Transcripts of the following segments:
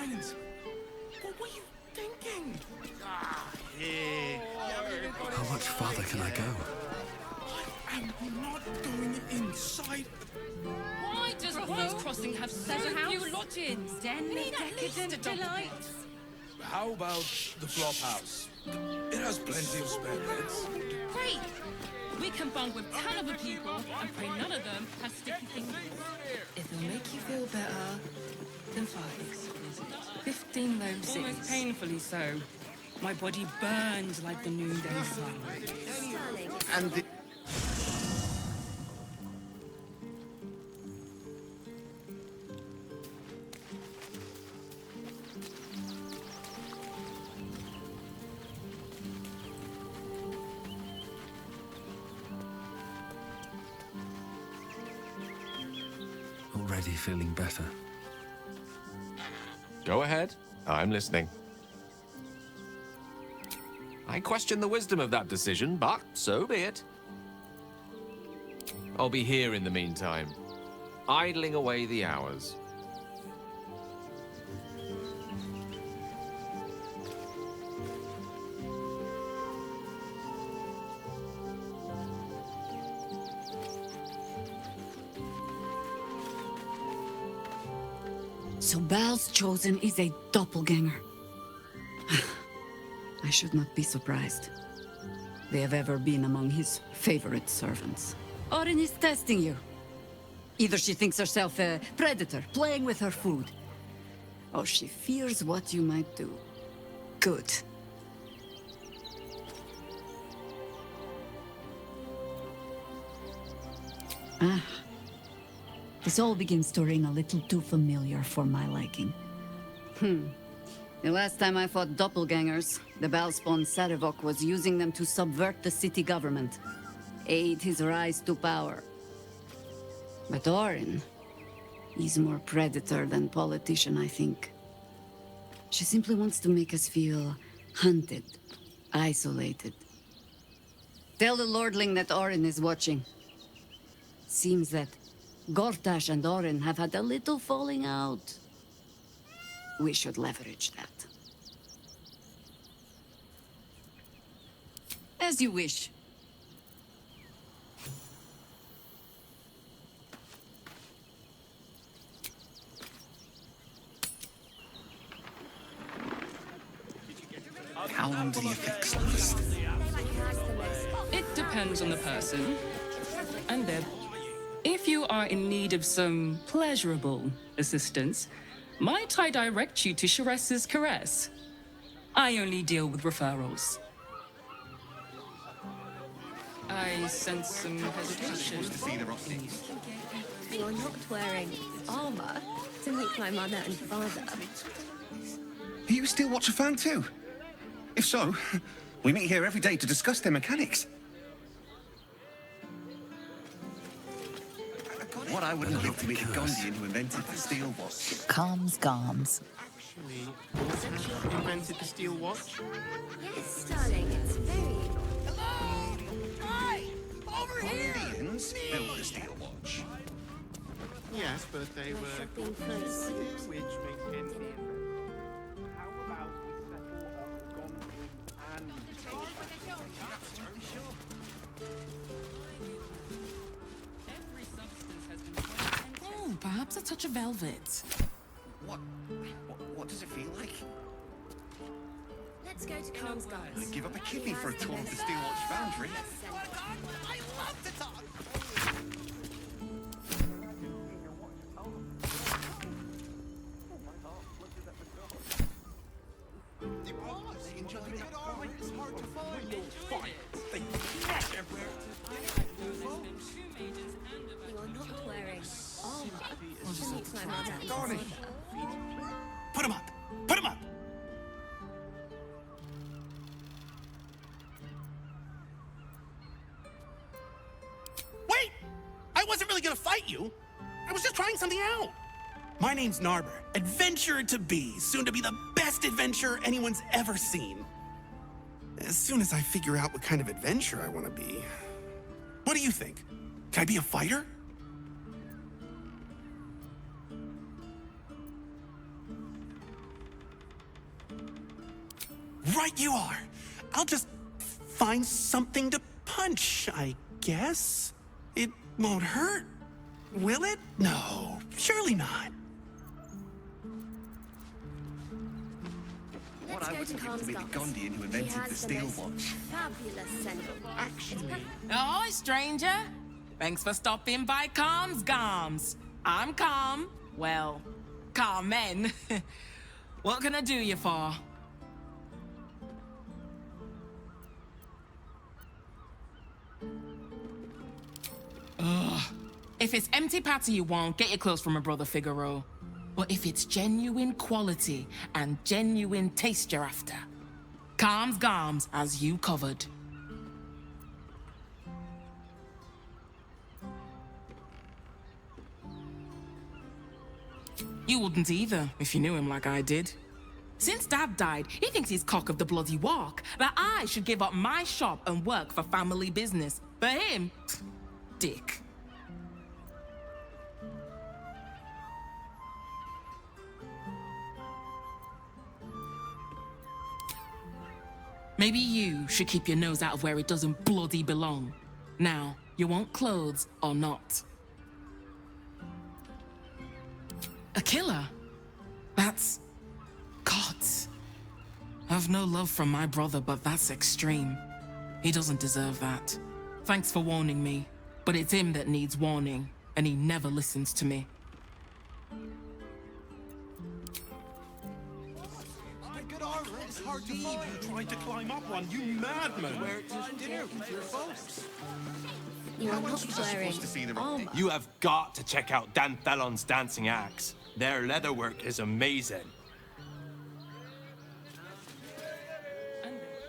silence. What were you thinking? How much farther can I go? I'm not going inside. Why does Horse Crossing have so few lodgings? Den of decadent delights. How about the flop house? It has plenty of spare beds. Great! We can bunk with caliber people and pray none of them have sticky fingers. If it'll make you feel better, then 5. 15 low 6. Almost painfully so. My body burned like the noonday sun. And the... Already feeling better. Go ahead. I'm listening. I question the wisdom of that decision, but so be it. I'll be here in the meantime, idling away the hours. So Bal's chosen is a doppelganger. I should not be surprised. They have ever been among his favorite servants. Orin is testing you. Either she thinks herself a predator, playing with her food, or she fears what you might do. Good. Ah. This all begins to ring a little too familiar for my liking. The last time I fought doppelgangers, the Balspawn Sarevok was using them to subvert the city government, aid his rise to power. But Orin, he's more predator than politician, I think. She simply wants to make us feel hunted, isolated. Tell the Lordling that Orin is watching. Seems that Gortash and Orin have had a little falling out. We should leverage that. As you wish. How long do the effects last? It depends on the person. And them. If you are in need of some pleasurable assistance, might I direct you to Sharess's Caress? I only deal with referrals. I sense some hesitation. You're not wearing armor to meet my mother and father. Are you a Steel Watcher fan too? If so, we meet here every day to discuss their mechanics. What I wouldn't give to meet the Gondian who invented the steel watch. Calms, Garms. Actually, who invented the steel watch? Yes, darling, it's very... Hello! Hi! Over here! Gondians built the steel watch. Yes, but they were shopping clothes. which makes any difference. How about we settle on Gondian Every substance has been Oh, perhaps a touch of velvet. What does it feel like? Let's go to Karnsgard's. I'd give up a kidney for a tour of the steel watch foundry. I love to talk! You are not wearing armor to meet my mother and father. Put him up! Put him up! Wait! I wasn't really gonna fight you. I was just trying something out. My name's Narber, adventurer to be, soon to be the best adventurer anyone's ever seen. As soon as I figure out what kind of adventurer I want to be. What do you think? Can I be a fighter? Right you are. I'll just find something to punch, I guess. It won't hurt, will it? No, surely not. What I wouldn't give to be the Gondian who invented the steel watch. Fabulous scent. Actually, Ahoy, stranger. Thanks for stopping by Calm's Garms. I'm Calm. Well, Carmen. What can I do you for? Ugh. If it's empty patty you want, get your clothes from my brother Figaro. But if it's genuine quality and genuine taste you're after, Calm's Garms has you covered. You wouldn't either, if you knew him like I did. Since Dad died, he thinks he's cock of the bloody walk, that I should give up my shop and work for family business. For him, dick. Maybe you should keep your nose out of where it doesn't bloody belong. Now, you want clothes or not? A killer? That's... God. I've no love from my brother, but that's extreme. He doesn't deserve that. Thanks for warning me, but it's him that needs warning, and he never listens to me. It's hard to find. You tried to climb up one, you madman. Where to dinner with your folks? You are not else was I wearing supposed to see the armor. You have got to check out Dan Thelon's dancing acts. Their leatherwork is amazing.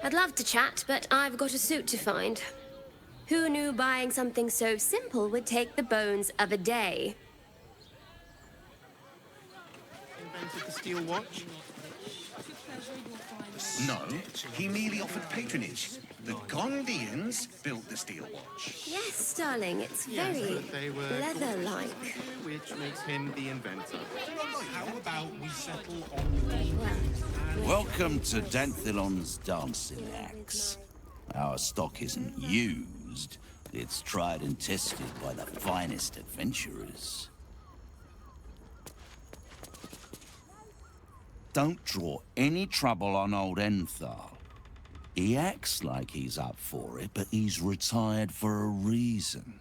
I'd love to chat, but I've got a suit to find. Who knew buying something so simple would take the bones of a day? Invented the steel watch? no. He merely offered patronage. The Gondians built the steel watch. Yes, darling, it's very leather-like. Which makes him the inventor. How about we settle on Welcome to Danthilon's dancing acts. Our stock isn't used, it's tried and tested by the finest adventurers. Don't draw any trouble on old Enthal. He acts like he's up for it, but he's retired for a reason.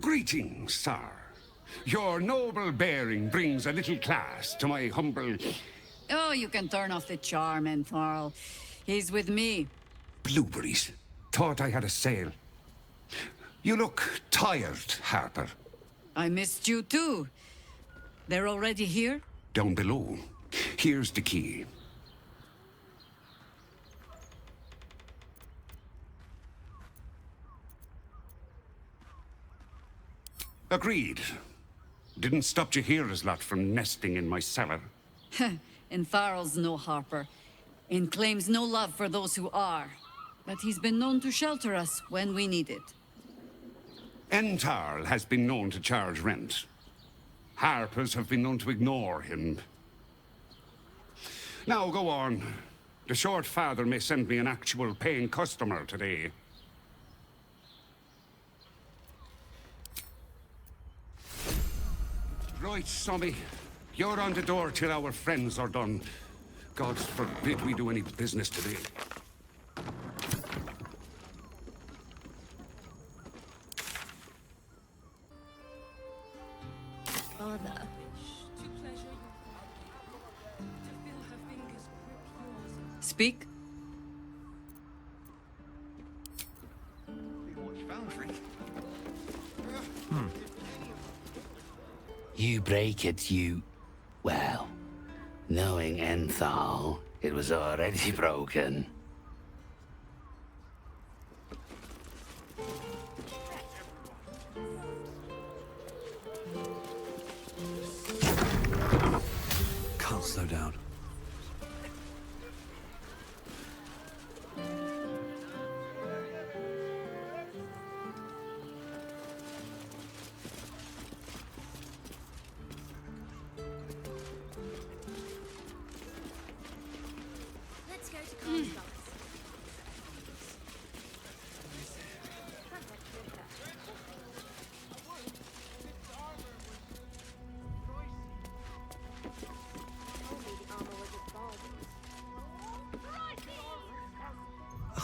Greetings, sir. Your noble bearing brings a little class to my humble... Oh, you can turn off the charm, Entharl. He's with me. Blueberries. Thought I had a sale. You look tired, Harper. I missed you too. They're already here? Down below. Here's the key. Agreed. Didn't stop Jahira's lot from nesting in my cellar. Entharl's no Harper, and claims no love for those who are. But he's been known to shelter us when we need it. Entarl has been known to charge rent. Harpers have been known to ignore him. Now, go on. The short father may send me an actual paying customer today. Right, Sommy. You're on the door till our friends are done. God forbid we do any business today. Father. Speak? You break it, you... Well, knowing Enthal, it was already broken. Can't slow down.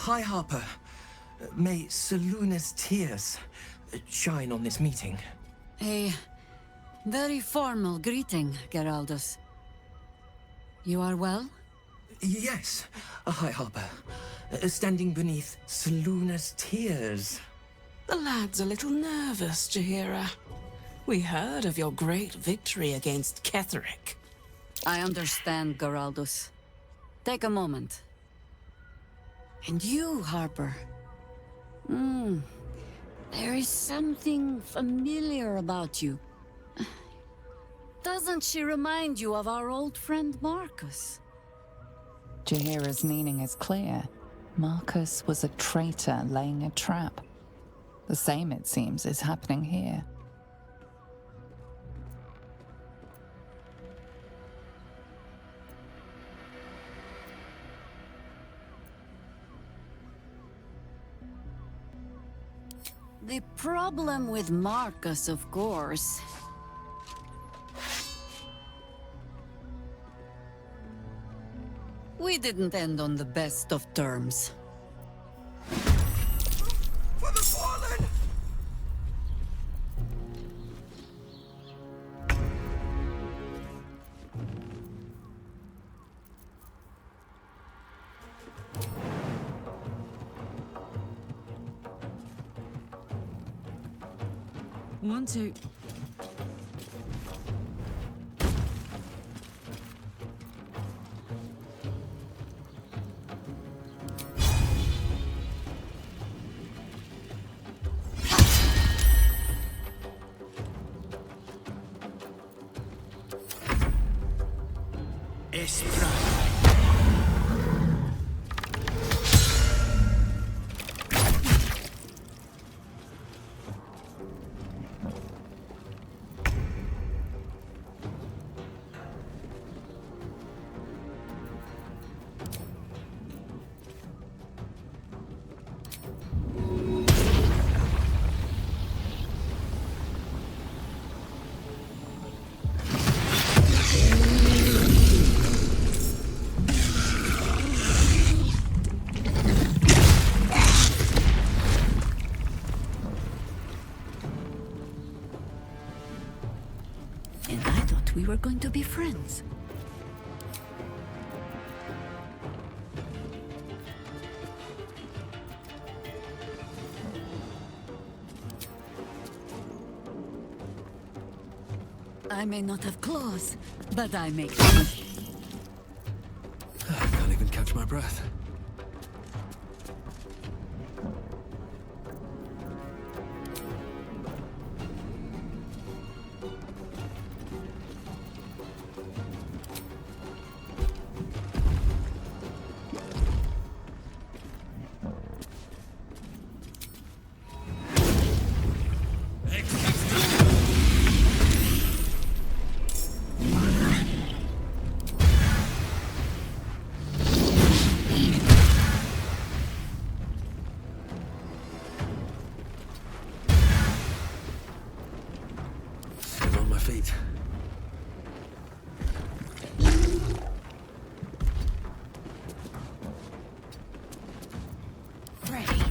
Hi, Harper. May Seluna's tears shine on this meeting. A very formal greeting, Geraldus. You are well? Yes. Hi, Harper. Standing beneath Seluna's tears. The lad's a little nervous, Jaheira. We heard of your great victory against Ketheric. I understand, Geraldus. Take a moment. And you, Harper. There is something familiar about you. Doesn't she remind you of our old friend Marcus? Jaheira's meaning is clear. Marcus was a traitor laying a trap. The same, it seems, is happening here. The problem with Marcus, of course. We didn't end on the best of terms. For the fallen! Want to... And I thought we were going to be friends. I may not have claws, but I make them. I can't even catch my breath. Still on my feet. Ready.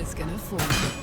is gonna fall.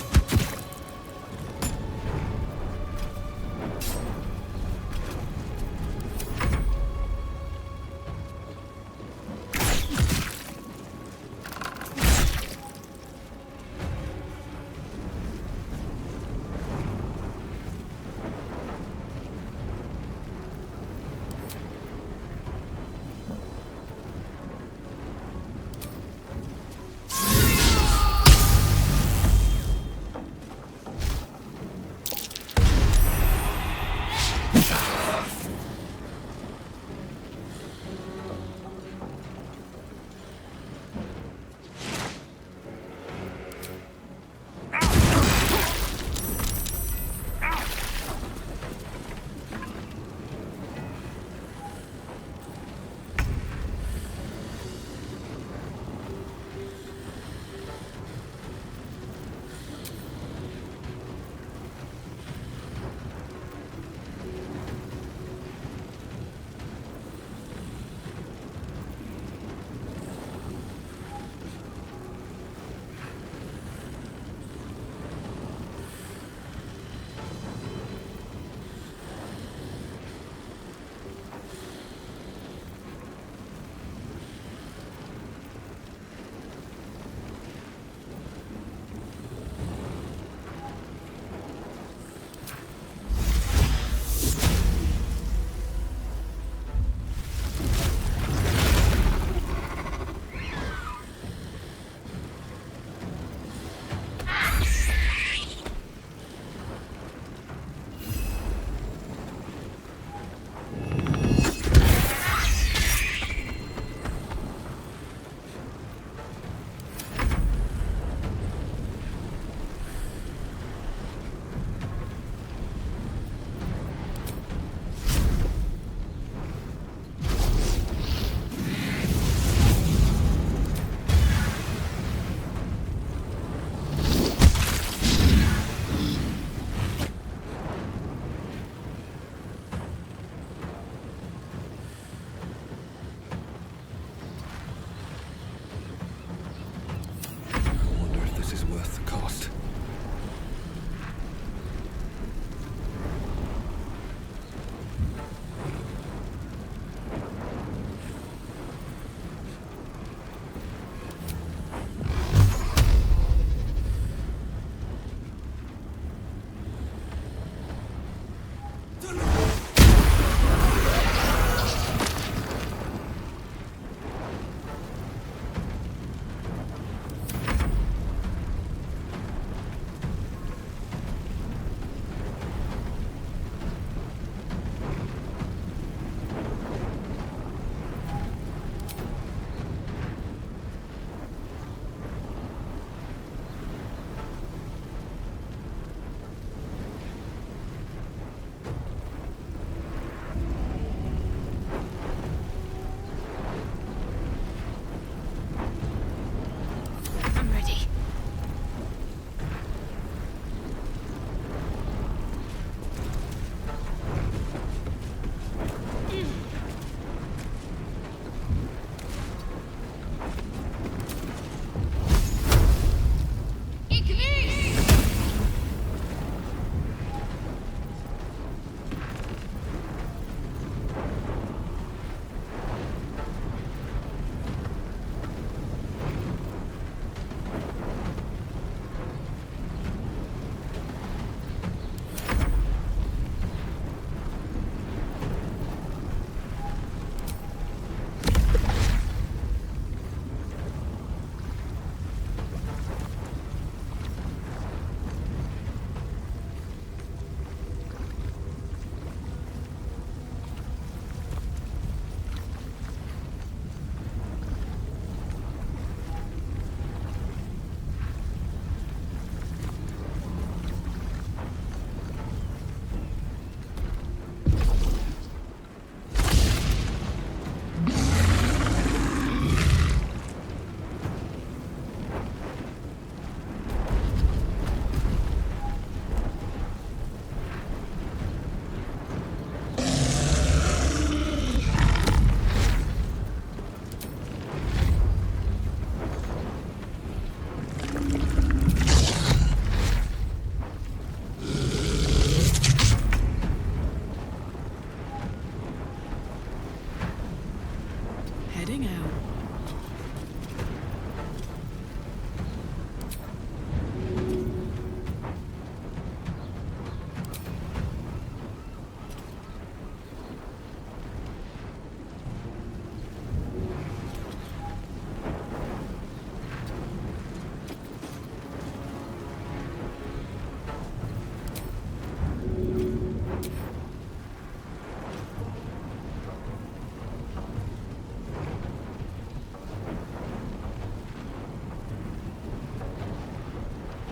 heading out.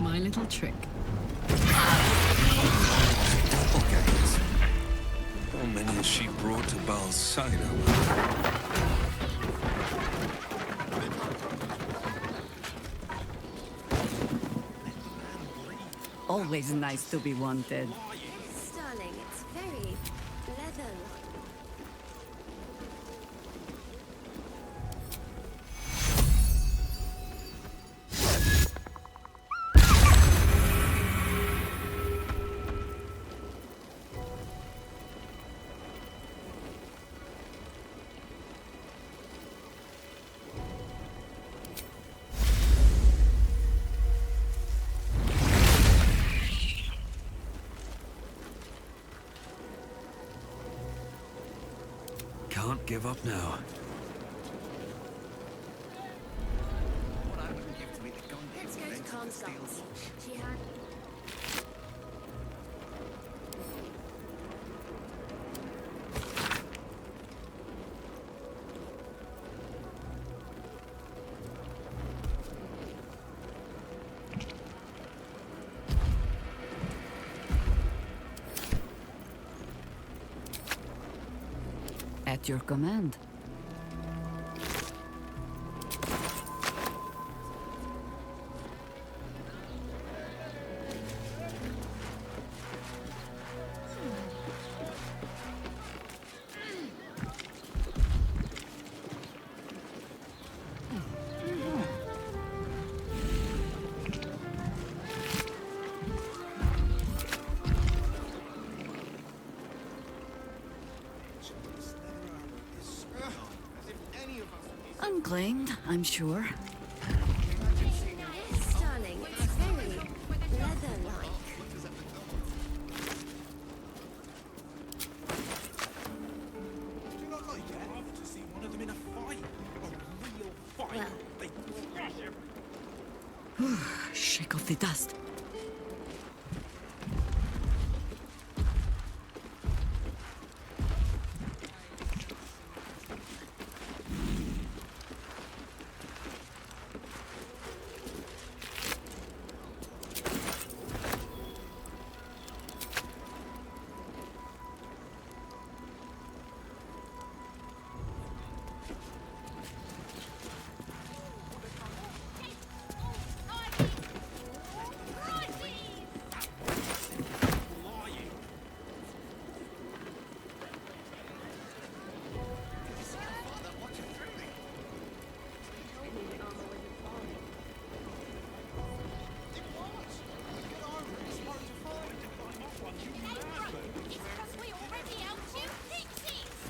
My little trick. Doppelgangers. How many has she brought to Baldur? Always nice to be wanted. Yes, darling, it's very leather-like. Can't give up now. Let's go to Comstock's. She had... At your command. Unclaimed, I'm sure. Yes, darling, it's very leather-like. Do not like it? I'd love to see one of them in a fight. A real fight. They crush him. Shake off the dust.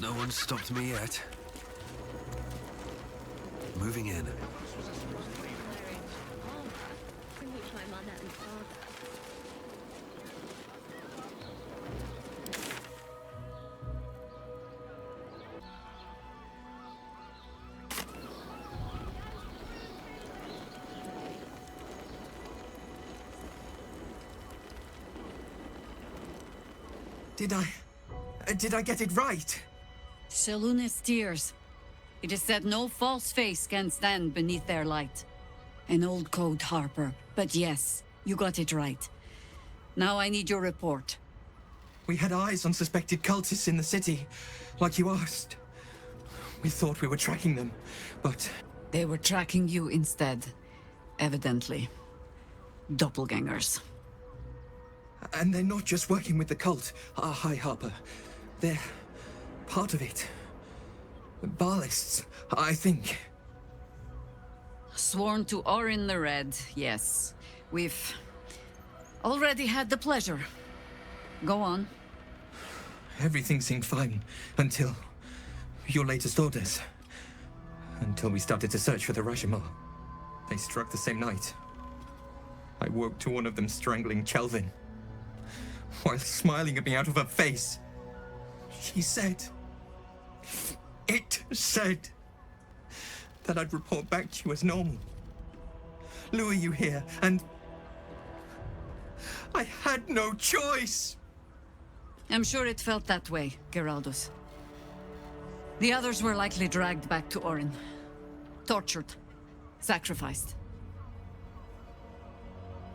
No one stopped me yet. Moving in. Did I get it right? Selûne's tears. It is said no false face can stand beneath their light. An old code, Harper. But yes, you got it right. Now I need your report. We had eyes on suspected cultists in the city, like you asked. We thought we were tracking them, but... They were tracking you instead, evidently. Doppelgangers. And they're not just working with the cult, High Harper. They're part of it. Ballists, I think. Sworn to Orin the Red, yes. We've already had the pleasure. Go on. Everything seemed fine until your latest orders. Until we started to search for the Rashomon. They struck the same night. I woke to one of them strangling Chelvin, while smiling at me out of her face. She said... It said... that I'd report back to you as normal. Lure you here, and... I had no choice! I'm sure it felt that way, Geraldus. The others were likely dragged back to Orin. Tortured. Sacrificed.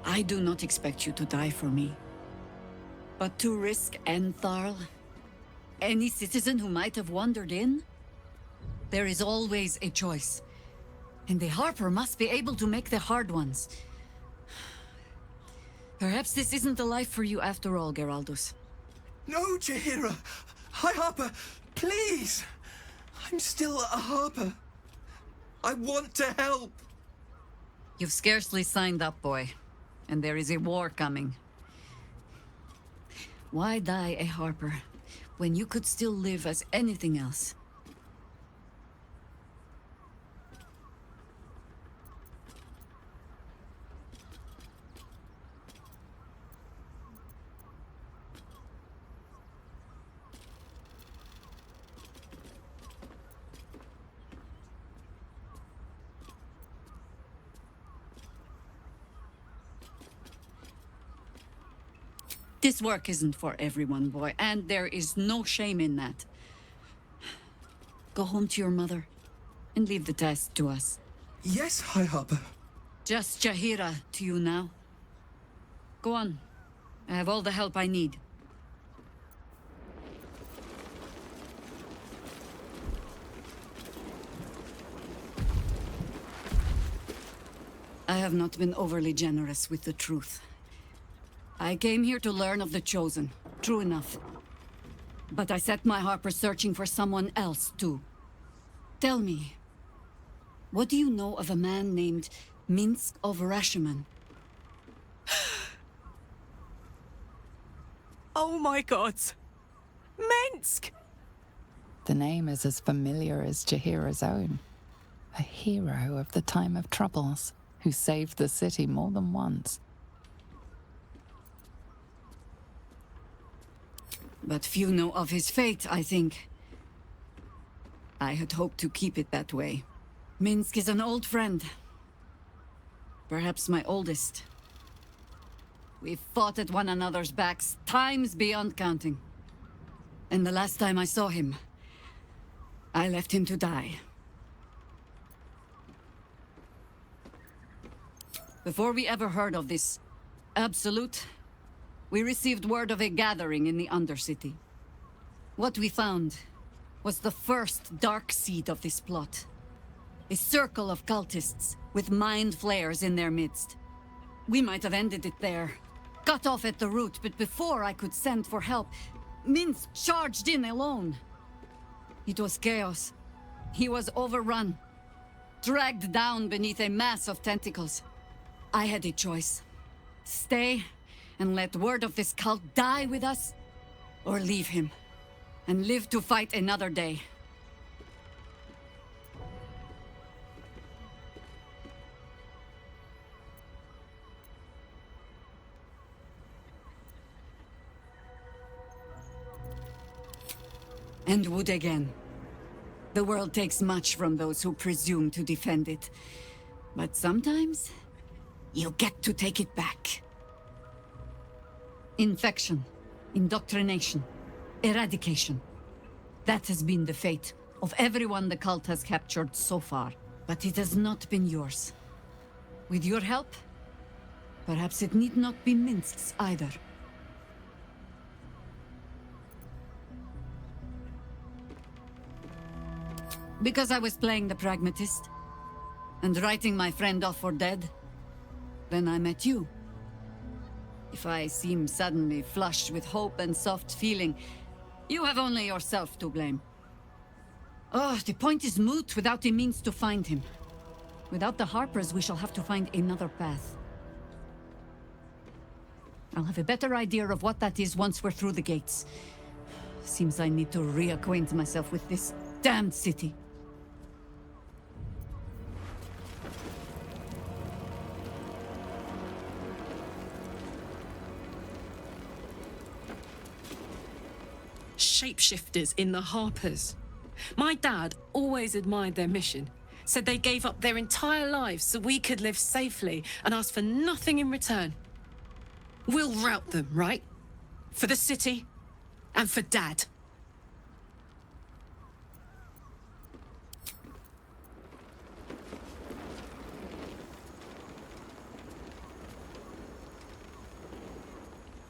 I do not expect you to die for me. But to risk Entharl, any citizen who might have wandered in, there is always a choice. And the Harper must be able to make the hard ones. Perhaps this isn't the life for you after all, Geraldus. No, Jaheira! Hi, Harper! Please! I'm still a Harper. I want to help! You've scarcely signed up, boy. And there is a war coming. Why die a Harper, when you could still live as anything else? This work isn't for everyone, boy, and there is no shame in that. Go home to your mother, and leave the task to us. Yes, High Harper. Just Jaheira to you now. Go on. I have all the help I need. I have not been overly generous with the truth. I came here to learn of the Chosen. True enough. But I set my Harper searching for someone else, too. Tell me, what do you know of a man named Minsk of Rashomon? Oh my god! Minsk! The name is as familiar as Jaheira's own. A hero of the time of troubles, who saved the city more than once. But few know of his fate, I think. I had hoped to keep it that way. Minsk is an old friend. Perhaps my oldest. We've fought at one another's backs times beyond counting. And the last time I saw him, I left him to die. Before we ever heard of this Absolute, we received word of a gathering in the Undercity. What we found was the first dark seed of this plot. A circle of cultists with mind flayers in their midst. We might have ended it there, cut off at the root, but before I could send for help, Minsk charged in alone. It was chaos. He was overrun, dragged down beneath a mass of tentacles. I had a choice. Stay and let word of this cult die with us, or leave him and live to fight another day. And would again. The world takes much from those who presume to defend it. But sometimes, you get to take it back. Infection, indoctrination, eradication. That has been the fate of everyone the cult has captured so far. But it has not been yours. With your help, perhaps it need not be Minsk's either. Because I was playing the pragmatist, and writing my friend off for dead, then I met you. If I seem suddenly flushed with hope and soft feeling, you have only yourself to blame. Oh, the point is moot without a means to find him. Without the Harpers, we shall have to find another path. I'll have a better idea of what that is once we're through the gates. Seems I need to reacquaint myself with this damned city. shapeshifters in the Harpers. My dad always admired their mission. Said they gave up their entire lives so we could live safely and asked for nothing in return. We'll rout them, right? For the city and for Dad.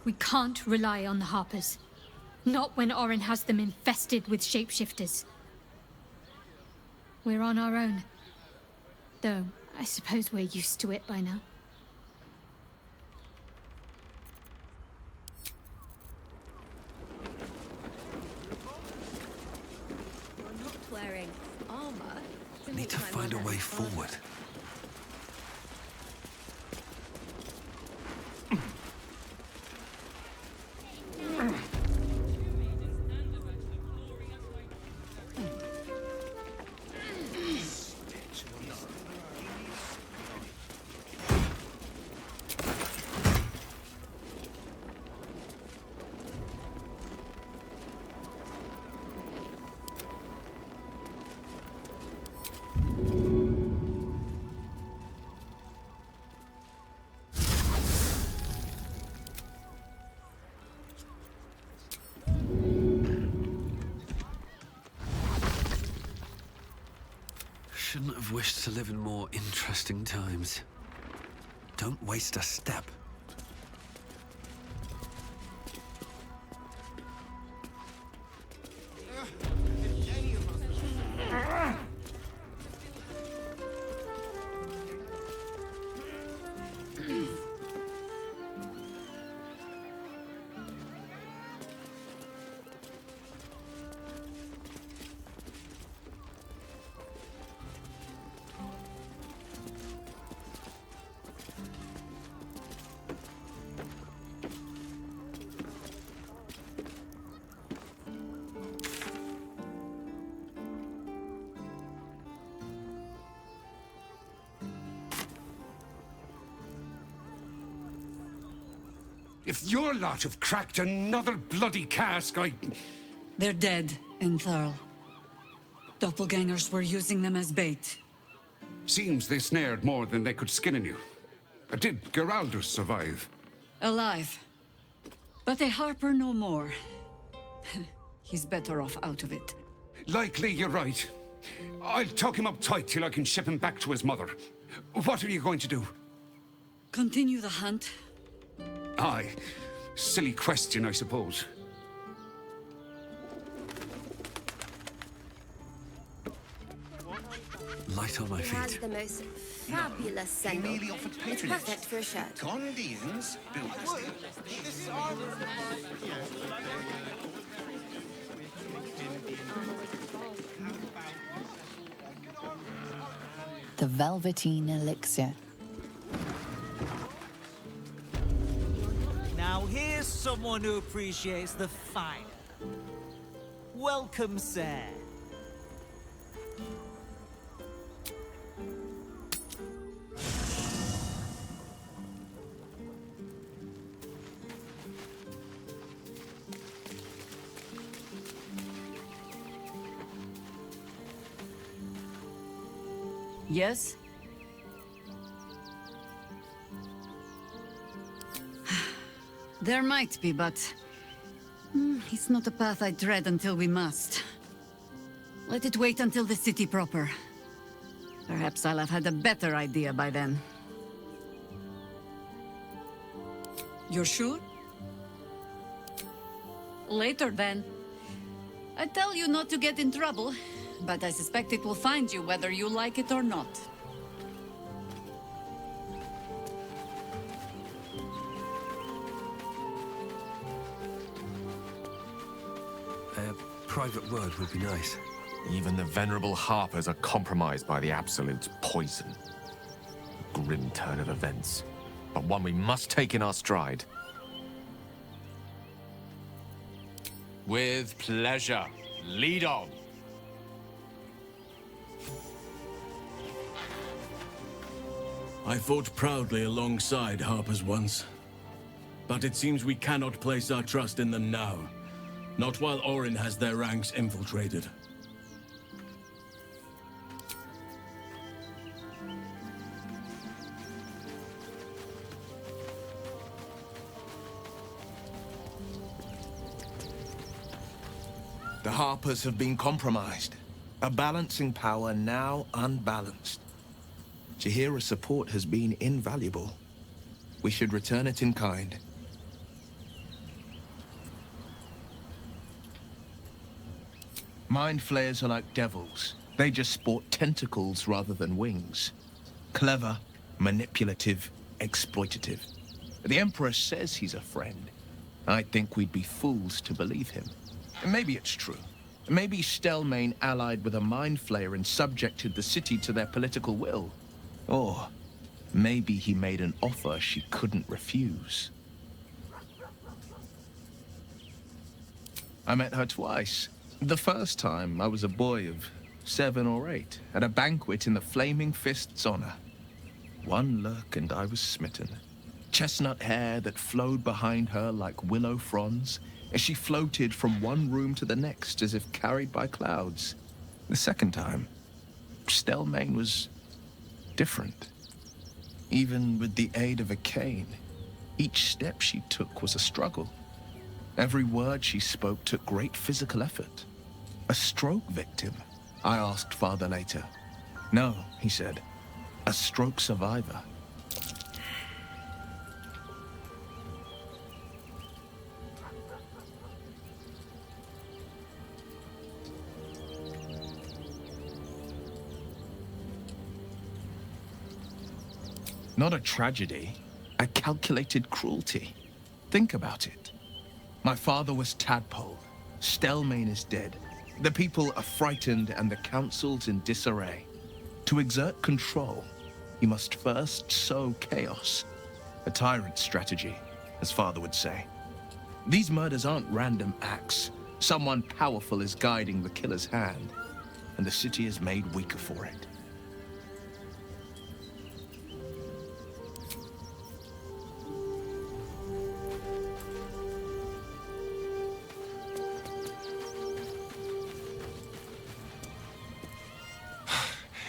We can't rely on the Harpers. Not when Orin has them infested with shapeshifters. We're on our own. Though, I suppose we're used to it by now. You're not wearing armor. Need to find a way forward. Shouldn't have wished to live in more interesting times. Don't waste a step. If your lot have cracked another bloody cask, They're dead, Entharl. Doppelgangers were using them as bait. Seems they snared more than they could skin in you. Did Geraldus survive? Alive. But a Harper no more. He's better off out of it. Likely you're right. I'll tuck him up tight till I can ship him back to his mother. What are you going to do? Continue the hunt. Aye. Silly question, I suppose. Light on my He has feet. the most fabulous sandal. He merely offered It's patronage. perfect for a shirt. Gondians built this. The Velveteen Elixir. Now here's someone who appreciates the fire. Welcome, sir. Yes? There might be, but... it's not a path I tread until we must. Let it wait until the city proper. Perhaps I'll have had a better idea by then. You're sure? Later, then. I tell you not to get in trouble, but I suspect it will find you whether you like it or not. A private word would be nice. Even the venerable Harpers are compromised by the Absolute's poison. A grim turn of events, but one we must take in our stride. With pleasure. Lead on. I fought proudly alongside Harpers once, but it seems we cannot place our trust in them now. Not while Orin has their ranks infiltrated. The Harpers have been compromised. A balancing power now unbalanced. Jaheira's support has been invaluable. We should return it in kind. Mind flayers are like devils. They just sport tentacles rather than wings. Clever, manipulative, exploitative. The Emperor says he's a friend. I think we'd be fools to believe him. And maybe it's true. Maybe Stelmane allied with a mind flayer and subjected the city to their political will. Or maybe he made an offer she couldn't refuse. I met her twice. The first time, I was a boy of 7 or 8, at a banquet in the Flaming Fist's honor. One look and I was smitten. Chestnut hair that flowed behind her like willow fronds, as she floated from one room to the next as if carried by clouds. The second time, Stelmane was different. Even with the aid of a cane, each step she took was a struggle. Every word she spoke took great physical effort. A stroke victim? I asked Father later. No, he said. A stroke survivor. Not a tragedy, a calculated cruelty. Think about it. My father was Tadpole. Stelmane is dead. The people are frightened and the council's in disarray. To exert control, you must first sow chaos. A tyrant's strategy, as father would say. These murders aren't random acts. Someone powerful is guiding the killer's hand, and the city is made weaker for it.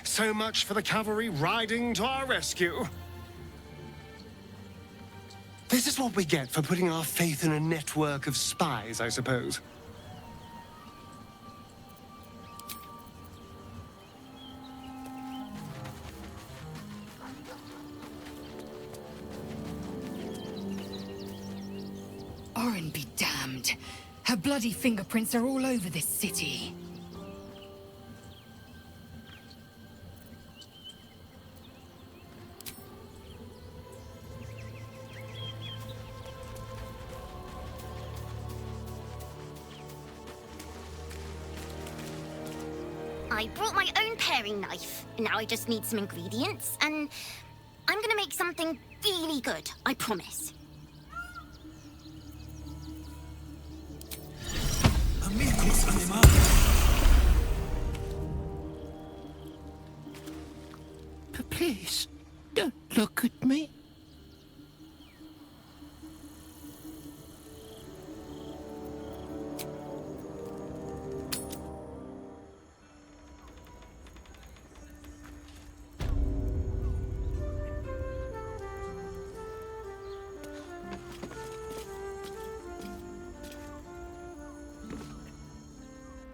So much for the cavalry riding to our rescue. This is what we get for putting our faith in a network of spies, I suppose. Orin be damned. Her bloody fingerprints are all over this city. I brought my own paring knife. Now I just need some ingredients, and I'm gonna make something really good, I promise. Please, don't look at me.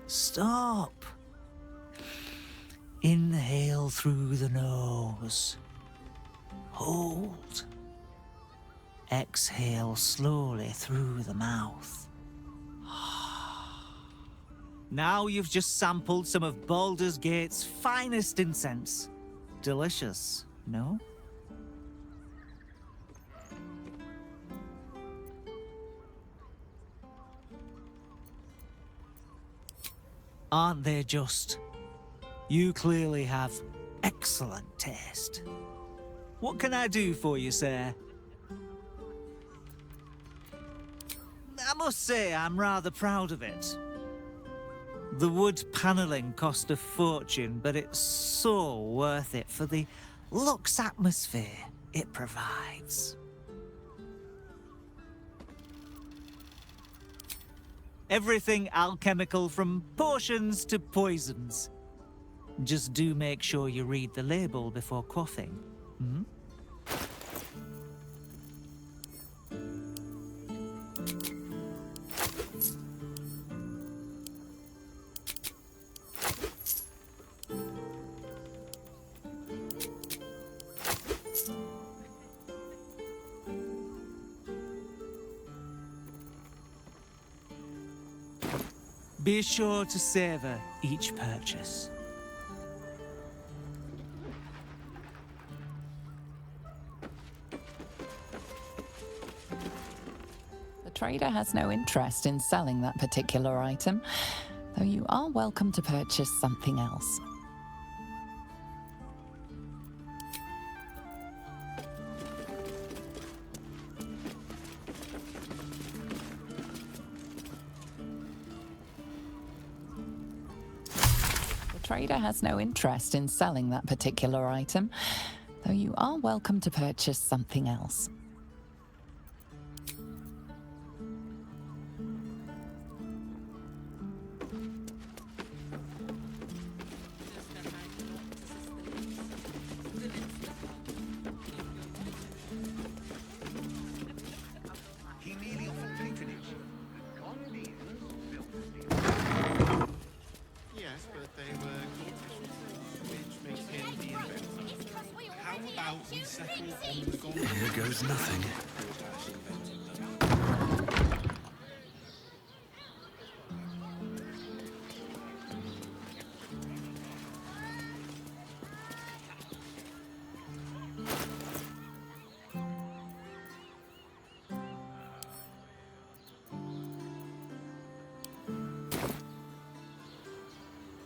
Stop. Inhale through the nose. Hold. Exhale slowly through the mouth. Now you've just sampled some of Baldur's Gate's finest incense. Delicious, no? Aren't they just? You clearly have excellent taste. What can I do for you, sir? I must say I'm rather proud of it. The wood panelling cost a fortune, but it's so worth it for the luxe atmosphere it provides. Everything alchemical from potions to poisons. Just do make sure you read the label before quaffing. Hmm? Be sure to savor each purchase. The trader has no interest in selling that particular item, though you are welcome to purchase something else. The trader has no interest in selling that particular item, though you are welcome to purchase something else. He merely offered patronage. Yes, but they were competitions, which makes him the inventor. How about we settle on the gold? Here goes nothing.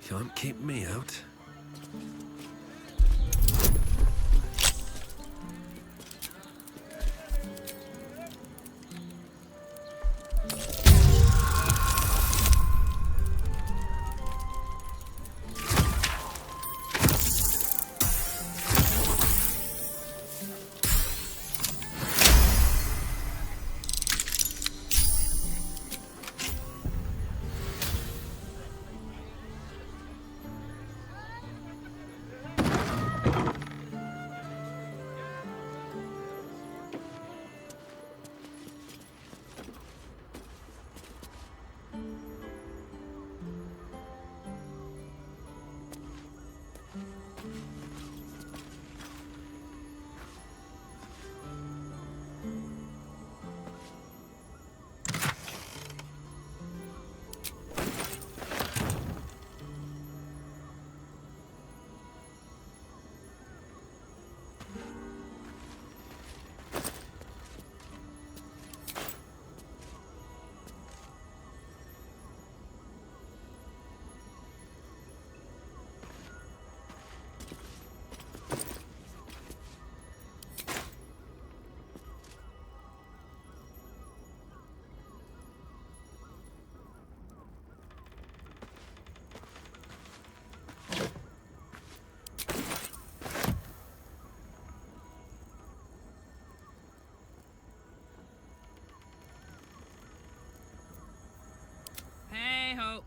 Can't keep me out. Hey ho.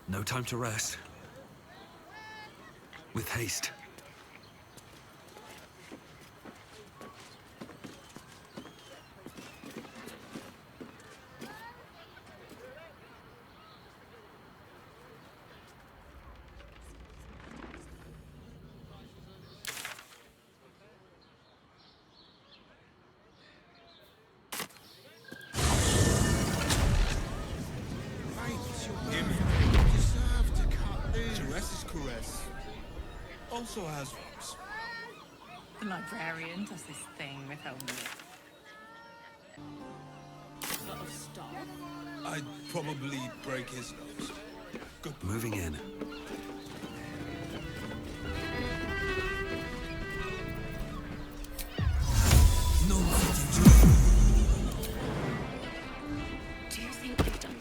No time to rest. With haste. Also has rocks. The librarian does this thing with Helmut. I'd probably break his nose. Good. Moving in. No Do you think they've done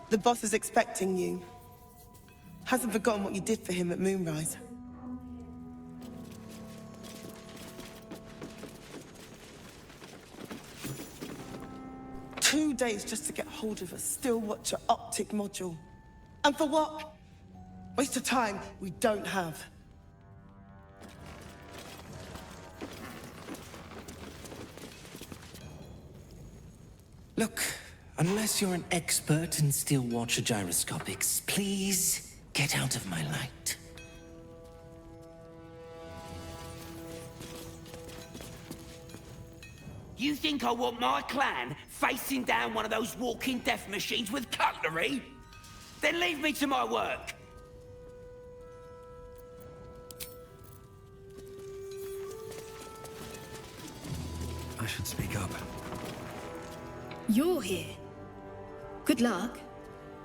The boss is expecting you. Hasn't forgotten what you did for him at Moonrise. Two days just to get hold of a still watcher optic module. And for what? Waste of time we don't have. Look, unless you're an expert in steel watcher gyroscopics, please get out of my light. You think I want my clan facing down one of those walking death machines with cutlery? Then leave me to my work. I should speak up. You're here. Good luck.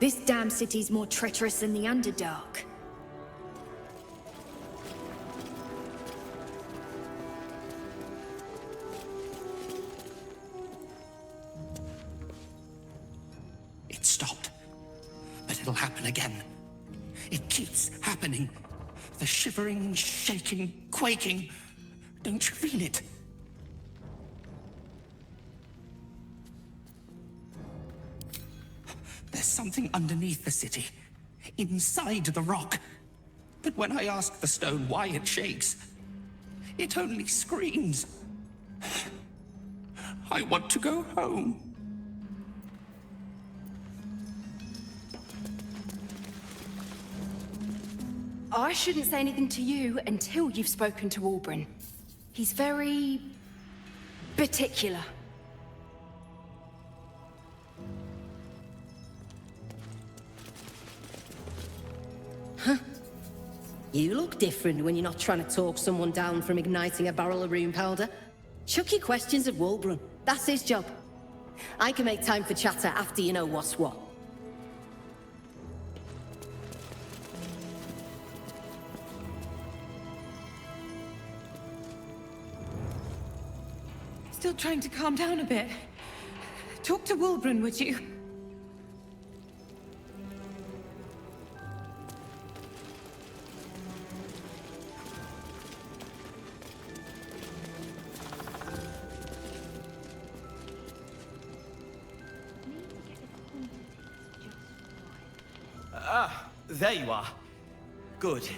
This damn city's more treacherous than the Underdark. It stopped. But it'll happen again. It keeps happening. The shivering, shaking, quaking. Don't you feel it? There's something underneath the city, inside the rock. But when I ask the stone why it shakes, it only screams. I want to go home. I shouldn't say anything to you until you've spoken to Wulbren. He's very... particular. Huh? You look different when you're not trying to talk someone down from igniting a barrel of rune powder. Chuck your questions at Wulbren. That's his job. I can make time for chatter after you know what's what. Still trying to calm down a bit. Talk to Wulbren, would you? Ah, there you are. Good.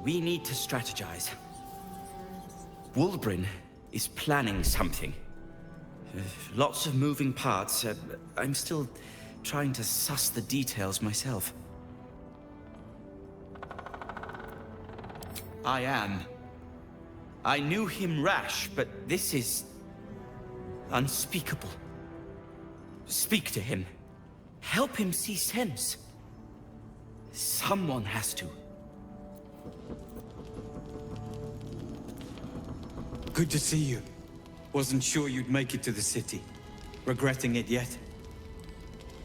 We need to strategize. Wulbren is planning something. Lots of moving parts. I'm still trying to suss the details myself. I am. I knew him rash, but this is unspeakable. Speak to him. Help him see sense. Someone has to. Good to see you. Wasn't sure you'd make it to the city. Regretting it yet?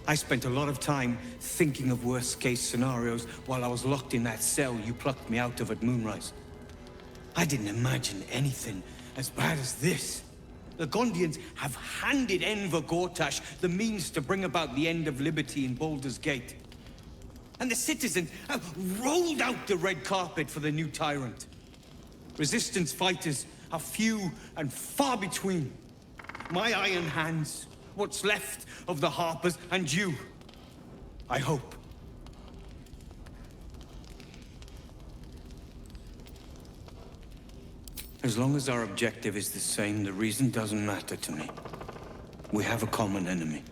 I spent a lot of time thinking of worst-case scenarios while I was locked in that cell you plucked me out of at Moonrise. I didn't imagine anything as bad as this. The Gondians have handed Enver Gortash the means to bring about the end of liberty in Baldur's Gate. And the citizens have rolled out the red carpet for the new tyrant. Resistance fighters are few and far between. My Ironhands, what's left of the Harpers, and you, I hope. As long as our objective is the same, the reason doesn't matter to me. We have a common enemy.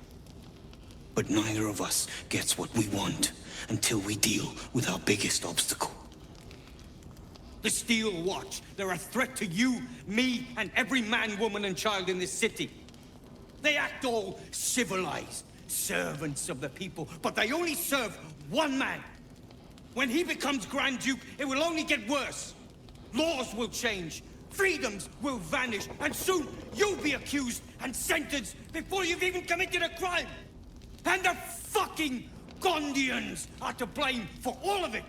But neither of us gets what we want until we deal with our biggest obstacle. The Steel Watch. They're a threat to you, me, and every man, woman, and child in this city. They act all civilized, servants of the people, but they only serve one man. When he becomes Grand Duke, it will only get worse. Laws will change. Freedoms will vanish, and soon you'll be accused and sentenced before you've even committed a crime. And the fucking Gondians are to blame for all of it.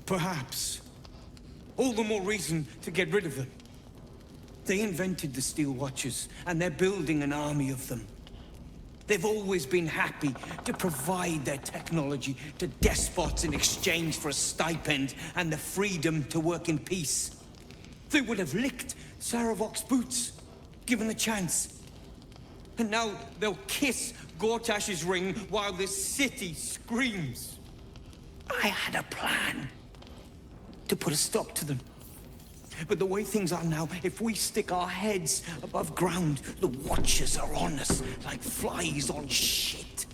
Perhaps all the more reason to get rid of them. They invented the Steel Watchers, and they're building an army of them. They've always been happy to provide their technology to despots in exchange for a stipend and the freedom to work in peace. They would have licked Saravok's boots, given the chance. And now they'll kiss Gortash's ring while this city screams. I had a plan to put a stop to them. But the way things are now, if we stick our heads above ground, the Watchers are on us like flies on shit.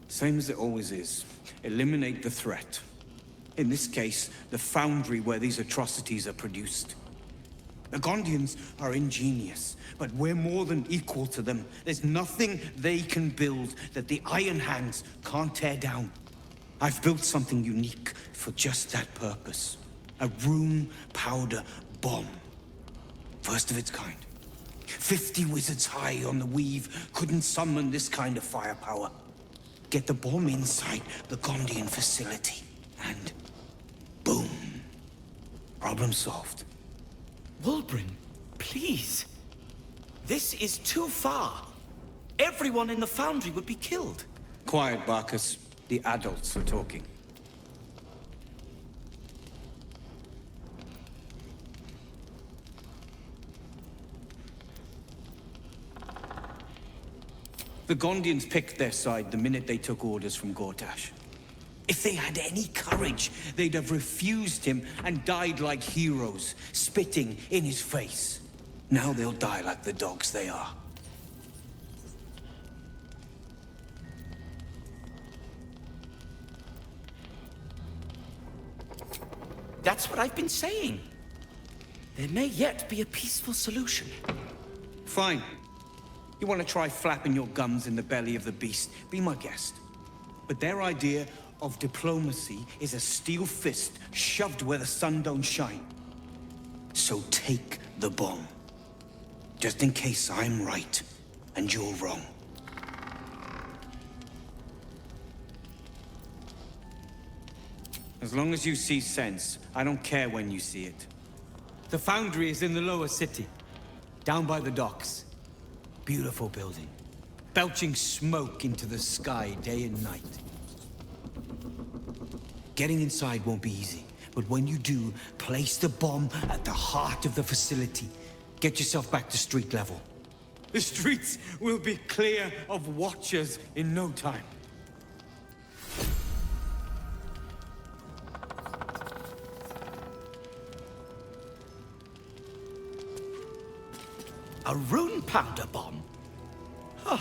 Same as it always is. Eliminate the threat. In this case, the foundry where these atrocities are produced. The Gondians are ingenious, but we're more than equal to them. There's nothing they can build that the Ironhands can't tear down. I've built something unique for just that purpose. A rune powder bomb. First of its kind. 50 wizards high on the weave couldn't summon this kind of firepower. Get the bomb inside the Gondian facility, and boom. Problem solved. Wulbren, please. This is too far. Everyone in the foundry would be killed. Quiet, Barkus. The adults are talking. The Gondians picked their side the minute they took orders from Gortash. If they had any courage, they'd have refused him and died like heroes, spitting in his face. Now they'll die like the dogs they are. That's what I've been saying. There may yet be a peaceful solution. Fine. You want to try flapping your gums in the belly of the beast? Be my guest. But their idea of diplomacy is a steel fist shoved where the sun don't shine. So take the bomb. Just in case I'm right and you're wrong. As long as you see sense, I don't care when you see it. The foundry is in the lower city, down by the docks. Beautiful building, belching smoke into the sky day and night. Getting inside won't be easy, but when you do, place the bomb at the heart of the facility. Get yourself back to street level. The streets will be clear of Watchers in no time. A rune powder bomb? Huh.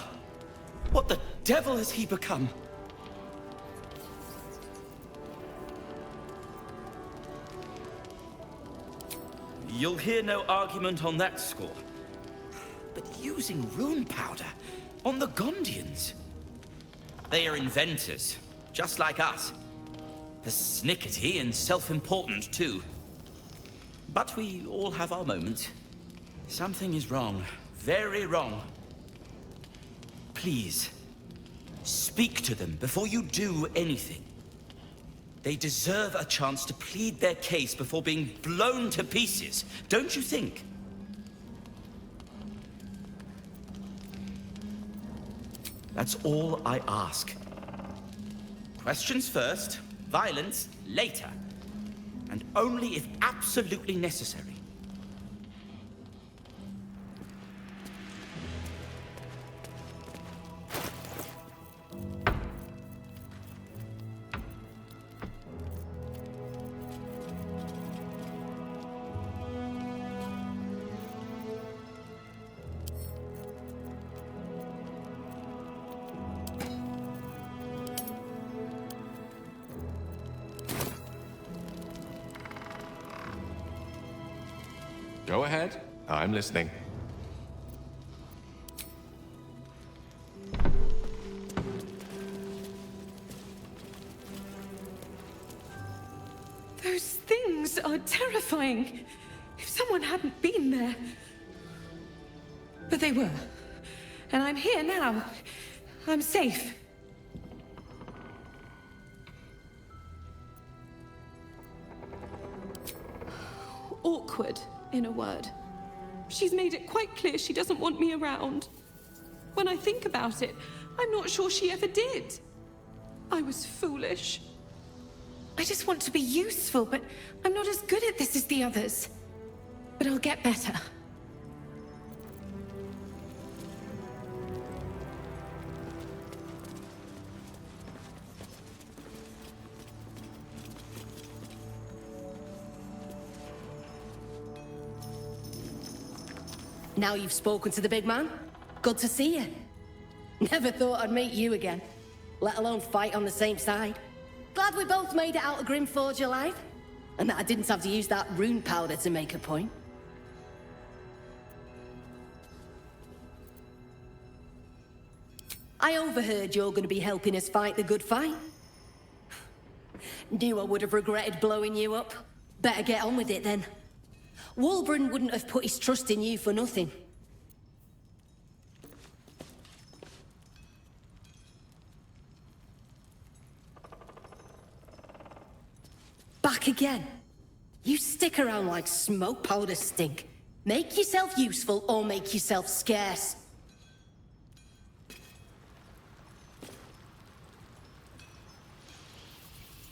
What the devil has he become? You'll hear no argument on that score. But using rune powder on the Gondians? They are inventors, just like us. Persnickety and self-important, too. But we all have our moments. Something is wrong. very wrong. Please, speak to them before you do anything. They deserve a chance to plead their case before being blown to pieces, don't you think? That's all I ask. Questions first, violence later, and only if absolutely necessary. Go ahead. I'm listening. Those things are terrifying. If someone hadn't been there. But they were. And I'm here now. I'm safe. Awkward, in a word. She's made it quite clear she doesn't want me around. When I think about it, I'm not sure she ever did. I was foolish. I just want to be useful, but I'm not as good at this as the others. But I'll get better. Now you've spoken to the big man. Good to see you. Never thought I'd meet you again, let alone fight on the same side. Glad we both made it out of Grimforge alive, and that I didn't have to use that rune powder to make a point. I overheard you're going to be helping us fight the good fight. Knew I would have regretted blowing you up. Better get on with it then. Wulbren wouldn't have put his trust in you for nothing. Back again. You stick around like smoke powder stink. Make yourself useful or make yourself scarce.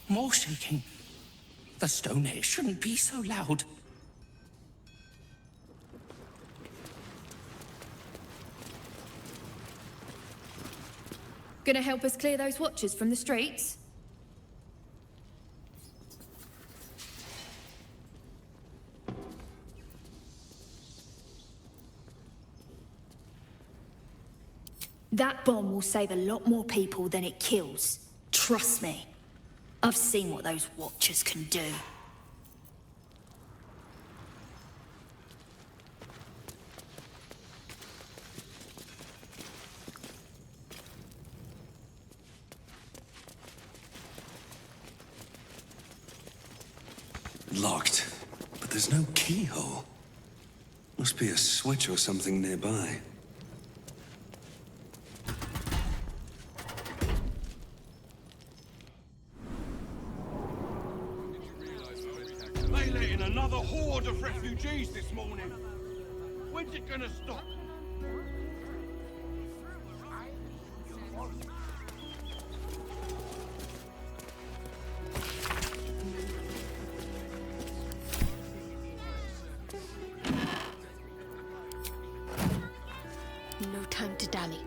More shaking. The stone here shouldn't be so loud. Gonna help us clear those watchers from the streets? That bomb will save a lot more people than it kills. Trust me. I've seen what those watchers can do. Locked, but there's no keyhole. Must be a switch or something nearby. They let in another horde of refugees this morning. When's it gonna stop? No time to dally.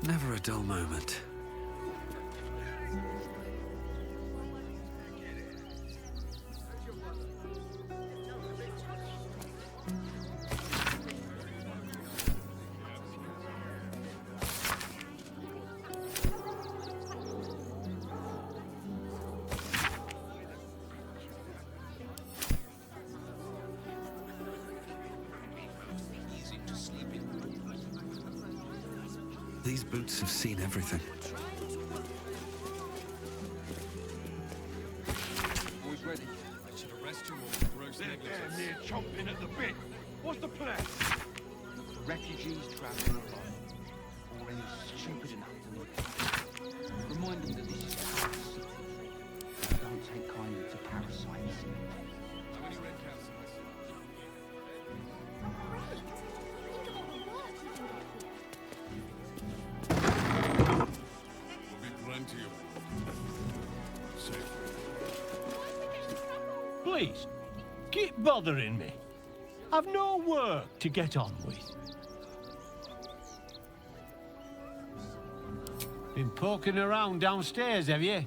Never a dull moment. These boots have seen everything. Always ready. I should arrest you or gross They're near chomping at the bit. What's the plan? For refugees traveling alone, or any stupid enough to leave. Remind them that this is a city. Don't take kindly to parasites. How many red cows have I seen? There'll be plenty of them. Safe. Please, keep bothering me. I've no work to get on with. Been poking around downstairs, have you?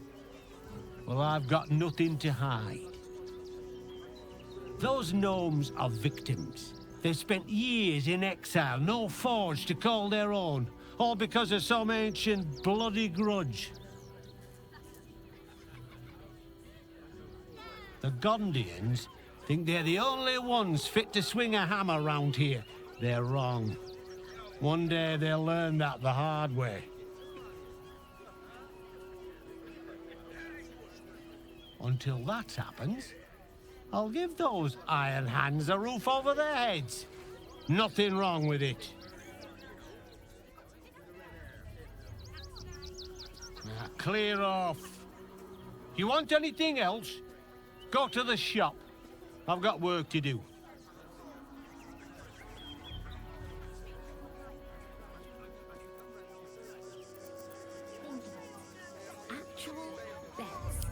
Well, I've got nothing to hide. Those gnomes are victims. They've spent years in exile, no forge to call their own, all because of some ancient bloody grudge. The Gondians think they're the only ones fit to swing a hammer round here. They're wrong. One day they'll learn that the hard way. Until that happens, I'll give those Ironhands a roof over their heads. Nothing wrong with it. Now, clear off. If you want anything else, go to the shop. I've got work to do. Actual bets.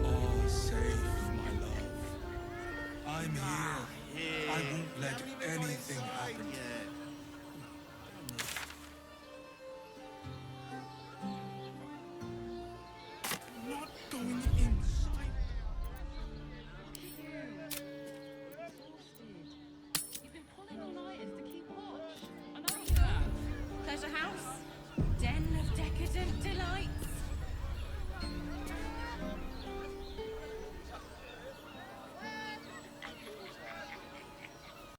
All safe, my love. I'm here. I won't let anything happen. Not going inside. Pleasure house? Den of decadent